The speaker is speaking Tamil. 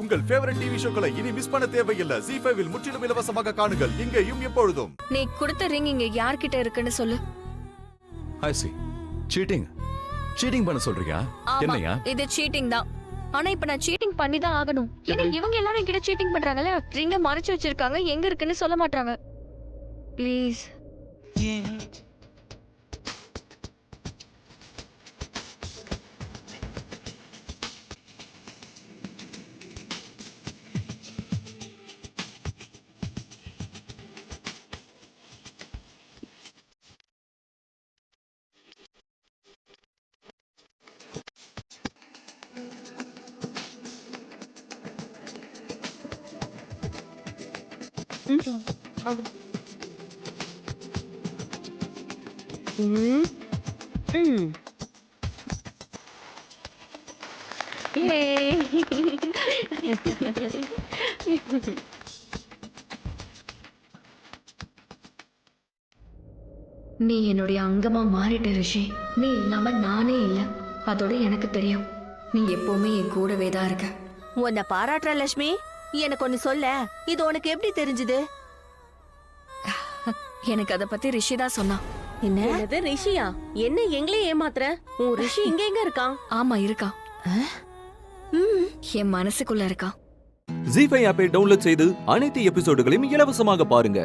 உங்கள் ஃபேவரட் டிவி ஷோக்களை இனி மிஸ் பண்ண தேவையில்லை. ZEE5 இல் முற்றிலும் இலவசமாக காணுங்கள், இங்கேயும் எப்பொழுதும். நீ கொடுத்த ரிங் இங்க யார்கிட்ட இருக்குன்னு சொல்லு. ஐ சி. சீட்டிங் பண்ண சொல்றியா? என்னையா? இது சீட்டிங் தான். ஆனா இப்ப நான் சீட்டிங் பண்ணி தான் ஆகணும். ஏன்னா இவங்க எல்லாரும் என்கிட்ட சீட்டிங் பண்றாங்கல்ல. ரிங்க மறைச்சு வச்சிருக்காங்க, எங்க இருக்குன்னு சொல்ல மாட்டாங்க. ப்ளீஸ். நீ என்னுடைய அங்கமா மாறிட்ட ரிஷி. நீ இல்லாம நானே இல்ல. அதோட எனக்கு தெரியும், நீ எப்பவுமே என் கூடவே தான் இருக்க. உன்னை பாராட்டுற லட்சுமி. எனக்கு ஒன்னு சொல்ல, இது உனக்கு எப்படி தெரிஞ்சது? எனக்கு அத பத்தி ரிஷி தான் சொன்னான். என்னது ரிஷியா? என்ன எங்களே ஏமாத்துற? உன் ரிஷி இங்க எங்க இருக்கான்? ஆமா இருக்கான், என் மனசுக்குள்ள இருக்கான். ZEE5 ஆப்பை டவுன்லோட் செய்து அனைத்து எபிசோடுகளையும் இலவசமாக பாருங்க.